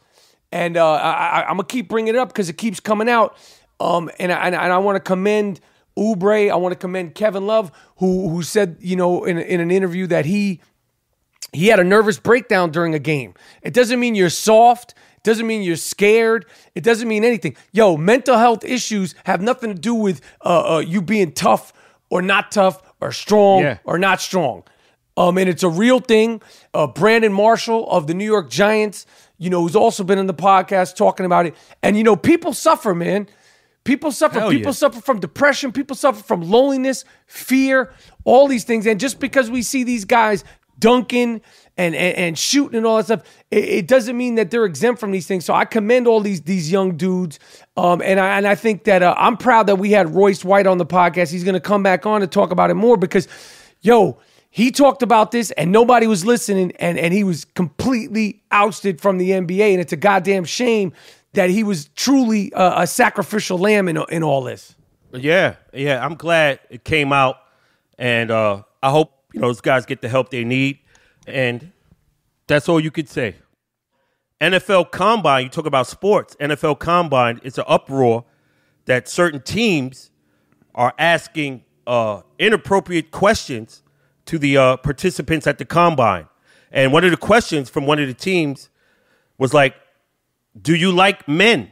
And I'm going to keep bringing it up because it keeps coming out. And I want to commend Oubre. I want to commend Kevin Love, who said, in an interview that he had a nervous breakdown during a game. It doesn't mean you're soft. It doesn't mean you're scared. It doesn't mean anything. Yo, mental health issues have nothing to do with you being tough or not tough or strong or not strong. And it's a real thing. Brandon Marshall of the New York Giants, who's also been on the podcast talking about it. And, people suffer, man. People suffer. Hell people suffer from depression. People suffer from loneliness, fear, all these things. And just because we see these guys dunking and shooting and all that stuff, it doesn't mean that they're exempt from these things. So I commend all these young dudes. And I think that I'm proud that we had Royce White on the podcast. He's going to come back on and talk about it more because, he talked about this and nobody was listening, and he was completely ousted from the NBA. And it's a goddamn shame that he was truly a sacrificial lamb in all this. Yeah. I'm glad it came out, and I hope those guys get the help they need, and that's all you could say. NFL Combine, you talk about sports. NFL Combine, it's an uproar that certain teams are asking inappropriate questions to the participants at the Combine. And one of the questions from one of the teams was like, do you like men?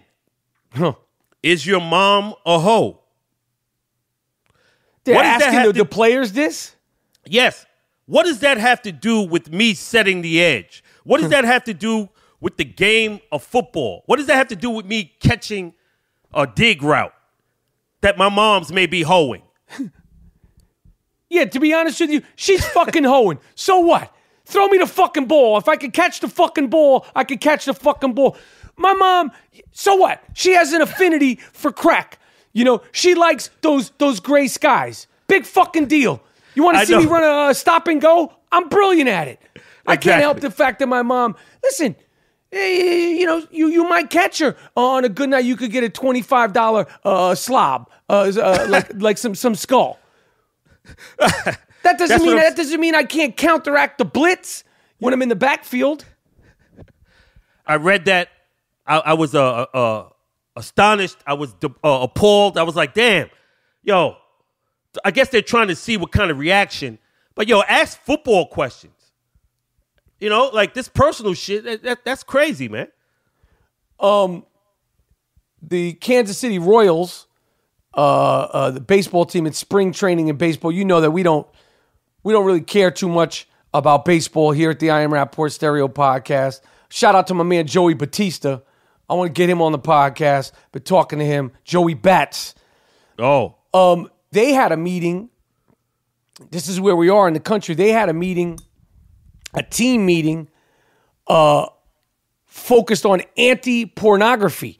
Is your mom a hoe? They're asking the players this? Yes. What does that have to do with me setting the edge? What does that have to do with the game of football? What does that have to do with me catching a dig route that my mom's may be hoeing? Yeah, to be honest with you, she's fucking hoeing. So what? Throw me the fucking ball. If I can catch the fucking ball, I can catch the fucking ball. My mom, so what? She has an affinity for crack. You know, she likes those gray skies. Big fucking deal. You want to see me run a stop and go? I'm brilliant at it. I can't help the fact that my mom, listen, you know, you might catch her on a good night. You could get a $25 slob, like some skull. That doesn't mean I can't counteract the blitz when I'm in the backfield. I read that. I was astonished. I was appalled. I was like, damn, yo, I guess they're trying to see what kind of reaction. But, yo, ask football questions. You know, like this personal shit, that's crazy, man. The Kansas City Royals, the baseball team, it's spring training in baseball. You know that we don't really care too much about baseball here at the I Am Rapaport Stereo Podcast. Shout out to my man Joey Batista. I want to get him on the podcast. Been talking to him. Joey Bats. Oh. They had a meeting. This is where we are in the country. They had a meeting, a team meeting, focused on anti-pornography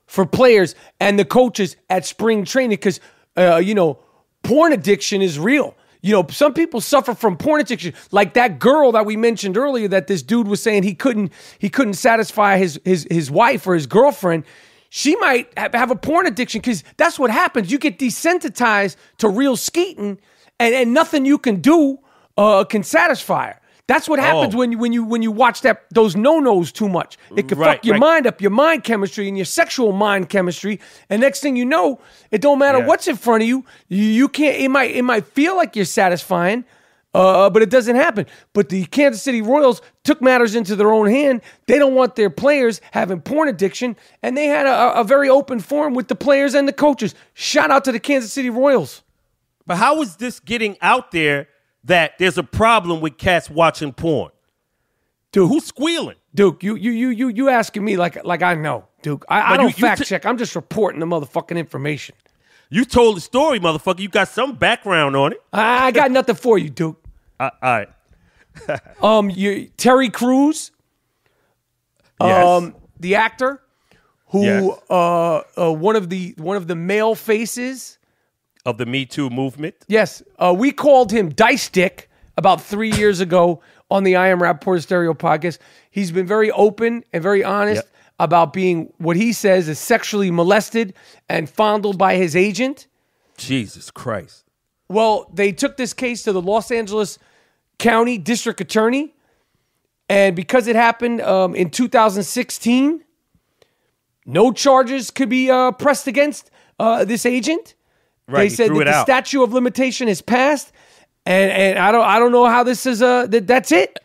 for players and the coaches at spring training because, you know, porn addiction is real. You know, some people suffer from porn addiction. Like that girl that we mentioned earlier that this dude was saying he couldn't satisfy his wife or his girlfriend. She might have a porn addiction because that's what happens. You get desensitized to real skeeting and nothing you can do can satisfy her. That's what happens when you watch those no-nos too much. It can fuck your mind up, your mind chemistry and your sexual mind chemistry. And next thing you know, it don't matter what's in front of you. You can't. It might feel like you're satisfying, but it doesn't happen. But the Kansas City Royals took matters into their own hand. They don't want their players having porn addiction, and they had a very open forum with the players and the coaches. Shout out to the Kansas City Royals. But how is this getting out there that there's a problem with cats watching porn? Duke, who's squealing? Duke, you asking me like I know, Duke. I don't fact check. I'm just reporting the motherfucking information. You told the story, motherfucker. You got some background on it. I got nothing for you, Duke. All right. Terry Crews, the actor, who one of the male faces of the Me Too movement. Yes. We called him Dice Dick about 3 years ago on the I Am Rapaport Stereo podcast. He's been very open and very honest about being what he says is sexually molested and fondled by his agent. Jesus Christ. Well, they took this case to the Los Angeles County District Attorney, and because it happened in 2016, no charges could be pressed against this agent. Right, they said that the statute of limitation is passed, and I don't know how this is. That's it.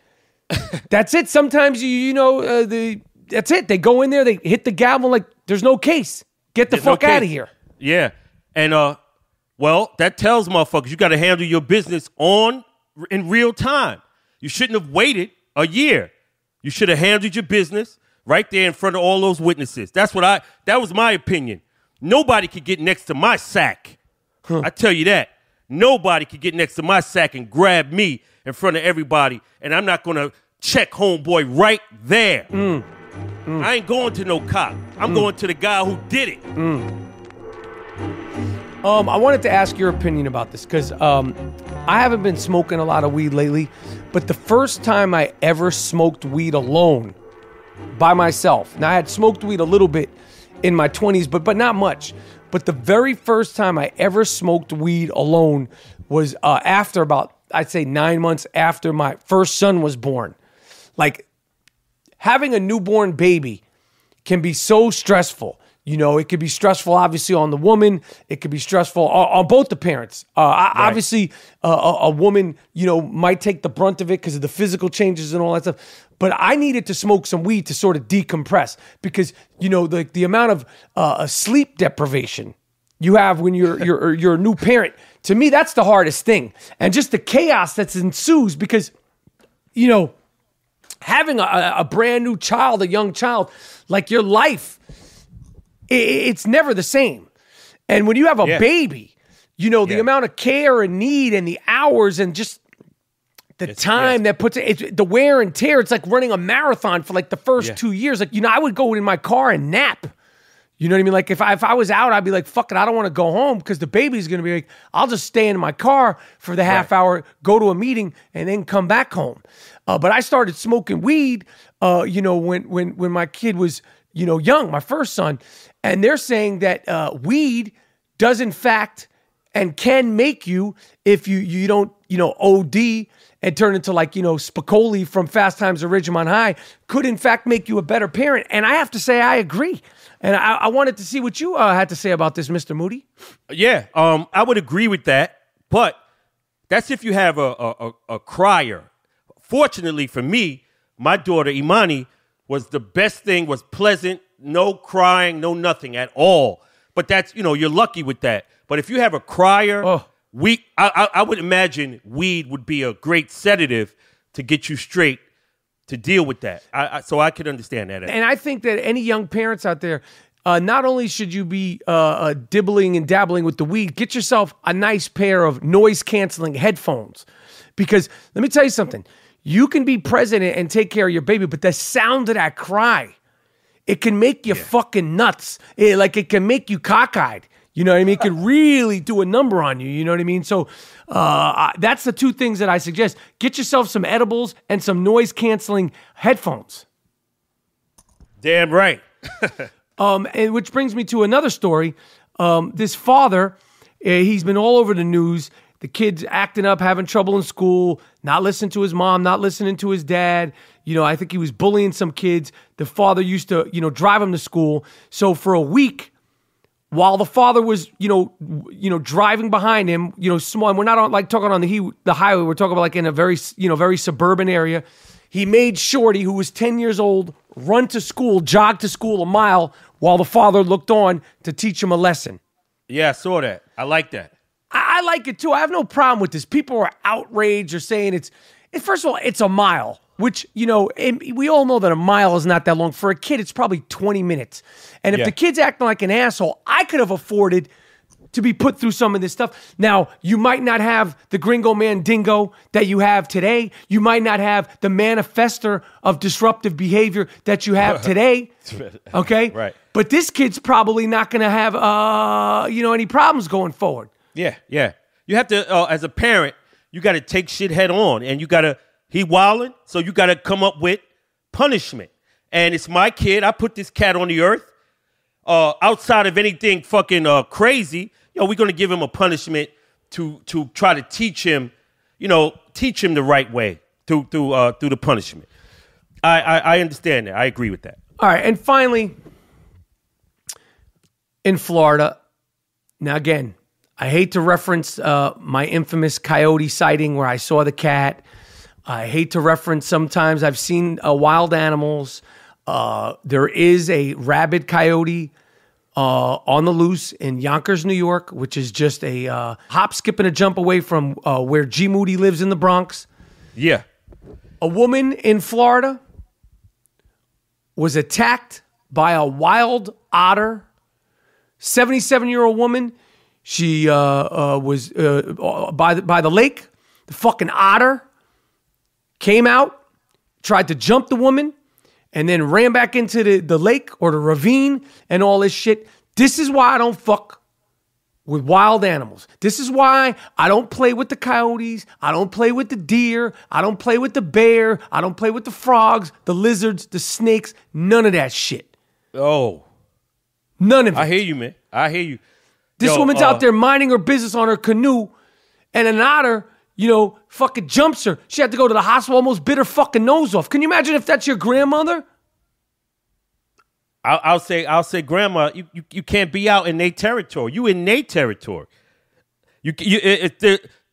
That's it. Sometimes that's it. They go in there, they hit the gavel like there's no case. Get the fuck out of here. Yeah, and well, that tells motherfuckers you got to handle your business in real time. You shouldn't have waited a year. You should have handled your business right there in front of all those witnesses. That was my opinion. Nobody could get next to my sack. I tell you that. Nobody could get next to my sack and grab me in front of everybody, and I'm not going to check homeboy right there. I ain't going to no cop. I'm going to the guy who did it. I wanted to ask your opinion about this because I haven't been smoking a lot of weed lately, but the first time I ever smoked weed alone by myself, now I had smoked weed a little bit in my 20s, but not much. But the very first time I ever smoked weed alone was after about, I'd say 9 months after my first son was born. Like, having a newborn baby can be so stressful. You know, it could be stressful, obviously, on the woman. It could be stressful on both the parents. Right. Obviously, a woman, might take the brunt of it because of the physical changes and all that stuff. But I needed to smoke some weed to sort of decompress because, the amount of sleep deprivation you have when you're a new parent, to me, that's the hardest thing. And just the chaos that ensues because, having a brand new child, a young child, like your life, it's never the same. And when you have a baby, the amount of care and need and the hours and just The time that puts it, the wear and tear, it's like running a marathon for like the first 2 years. Like, I would go in my car and nap. You know what I mean? Like if I was out, I'd be like, fuck it, I don't want to go home because the baby's going to be like, I'll just stay in my car for the half hour, go to a meeting, and then come back home. But I started smoking weed, when my kid was, young, my first son. And they're saying that weed does in fact and can make you, if you don't, OD and turn into like, Spicoli from Fast Times at Ridgemont High, could in fact make you a better parent. And I have to say, I agree. And I wanted to see what you had to say about this, Mr. Moody. Yeah, I would agree with that. But that's if you have a crier. Fortunately for me, my daughter, Imani, was the best thing, was pleasant, no crying, no nothing at all. But that's, you're lucky with that. But if you have a crier, I would imagine weed would be a great sedative to get you straight to deal with that. So I could understand that. And I think that any young parents out there, not only should you be dibbling and dabbling with the weed, get yourself a nice pair of noise-canceling headphones. Because let me tell you something. You can be present and take care of your baby, but the sound of that cry, it can make you fucking nuts. It can make you cockeyed. You know what I mean? It could really do a number on you. You know what I mean? So that's the two things that I suggest. Get yourself some edibles and some noise-canceling headphones. Damn right. And which brings me to another story. This father, he's been all over the news. The kid's acting up, having trouble in school, not listening to his mom, not listening to his dad. I think he was bullying some kids. The father used to, drive him to school. So for a week, while the father was, driving behind him, small, and we're not talking on the highway. We're talking about like in a very, very suburban area. He made Shorty, who was 10 years old, run to school, jog to school a mile while the father looked on to teach him a lesson. Yeah, I saw that. I like that. I like it too. I have no problem with this. People are outraged or saying first of all, it's a mile, which, we all know that a mile is not that long. For a kid, it's probably 20 minutes. And if the kid's acting like an asshole, I could have afforded to be put through some of this stuff. Now, you might not have the gringo mandingo that you have today. You might not have the manifester of disruptive behavior that you have today. Okay? Right. But this kid's probably not going to have, any problems going forward. Yeah. You have to, as a parent, you got to take shit head on, and he wilding, so you got to come up with punishment. And it's my kid. I put this cat on the earth. Outside of anything fucking crazy, we're going to give him a punishment to try to teach him the right way through the punishment. I understand that. I agree with that. All right, and finally, in Florida, now again, I hate to reference my infamous coyote sighting where I saw the cat. I hate to reference sometimes I've seen wild animals. There is a rabid coyote on the loose in Yonkers, New York, which is just a hop, skip, and a jump away from where G. Moody lives in the Bronx. Yeah. A woman in Florida was attacked by a wild otter. 77-year-old woman. She was by the lake. The fucking otter came out, tried to jump the woman, and then ran back into the lake or the ravine and all this shit. This is why I don't fuck with wild animals. This is why I don't play with the coyotes. I don't play with the deer. I don't play with the bear. I don't play with the frogs, the lizards, the snakes. None of that shit. Oh. None of it. I hear you, man. I hear you. This woman's out there minding her business on her canoe, and an otter, fucking jumps her. She had to go to the hospital, almost bit her fucking nose off. Can you imagine if that's your grandmother? I'll say, Grandma, you can't be out in their territory. You in their territory.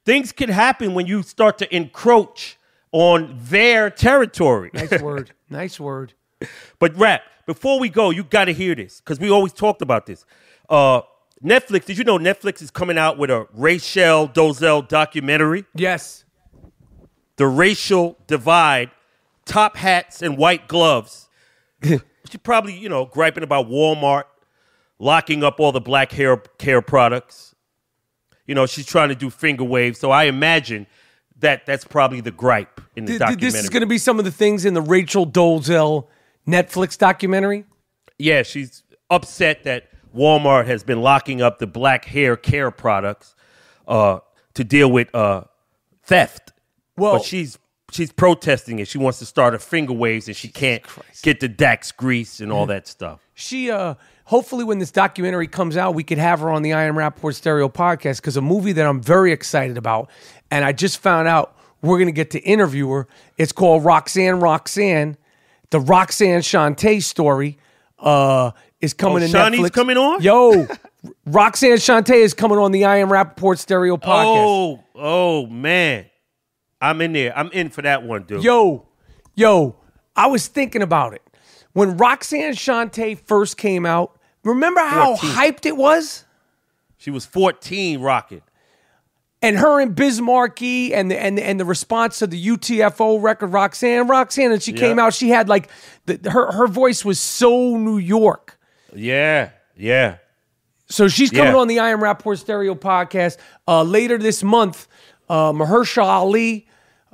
Things can happen when you start to encroach on their territory. Nice word. Nice word. But Rap, before we go, you got to hear this because we always talked about this. Netflix, did you know Netflix is coming out with a Rachel Dolezal documentary? Yes. The Racial Divide, Top Hats and White Gloves. She's probably, griping about Walmart locking up all the black hair care products. She's trying to do finger waves. So I imagine that's probably the gripe in the documentary. This is going to be some of the things in the Rachel Dolezal Netflix documentary? Yeah, she's upset that Walmart has been locking up the black hair care products to deal with theft. Well, but she's protesting it. She wants to start a finger waves, and she can't get the Dax grease and all that stuff. She, hopefully when this documentary comes out, we could have her on the I Am Rapaport Stereo podcast, because a movie that I'm very excited about, and I just found out we're going to get to interview her. It's called Roxanne. The Roxanne Shante story is coming to Netflix. Shawnee's coming on? Yo, Roxanne Shante is coming on the I Am Rapaport Stereo podcast. Oh, man. I'm in there. I'm in for that one, dude. Yo, I was thinking about it. When Roxanne Shante first came out, remember how 14. hyped it was? She was 14 rocking. And her and Biz Markie and the response to the UTFO record, Roxanne, and she came out, she had like, her voice was so New York. Yeah. So she's coming on the I Am Rapaport Stereo podcast later this month. Mahershala Ali,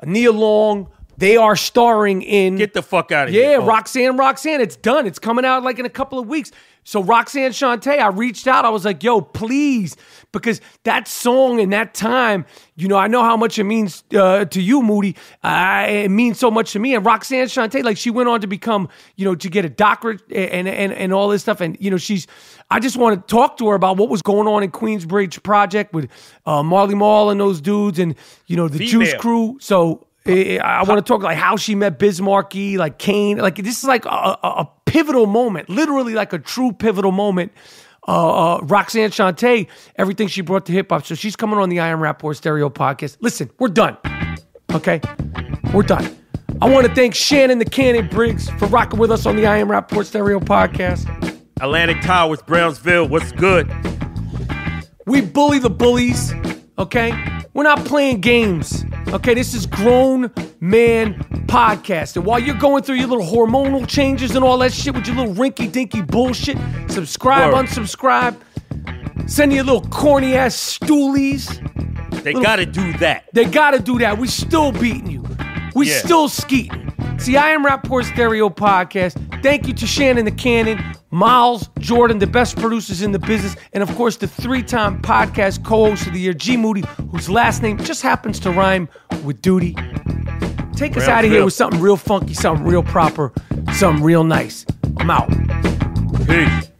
Nia Long, they are starring in... Get the fuck out of here. Yeah, Roxanne. It's done. It's coming out like in a couple of weeks. So Roxanne Shante, I reached out. I was like, yo, please. Because that song in that time, you know, I know how much it means to you, Moody. It means so much to me. And Roxanne Shante, like, she went on to become, you know, to get a doctorate and all this stuff. And, you know, I just want to talk to her about what was going on in Queensbridge Project with Marley Marl and those dudes and, you know, the Juice Crew. So... I want to talk like how she met Biz Markie, like Kane. Like, this is like a pivotal moment, literally like a true pivotal moment. Roxanne Shante, everything she brought to hip hop. So she's coming on the I Am Rapaport Stereo podcast. Listen, we're done. Okay? We're done. I want to thank Shannon the Cannon Briggs for rocking with us on the I Am Rapaport Stereo podcast. Atlantic Towers, Brownsville, what's good? We bully the bullies, okay? We're not playing games, okay? This is grown man podcast. And while you're going through your little hormonal changes and all that shit with your little rinky-dinky bullshit, subscribe, unsubscribe, send your little corny-ass stoolies. They gotta do that. They gotta do that. We still beating you. We still skeeting. See, I Am Rapaport Stereo podcast. Thank you to Shannon the Cannon, Miles, Jordan, the best producers in the business, and of course the 3-time podcast co-host of the year, G Moody, whose last name just happens to rhyme with duty. Take us out of here with something real funky, something real proper, something real nice. I'm out. Peace.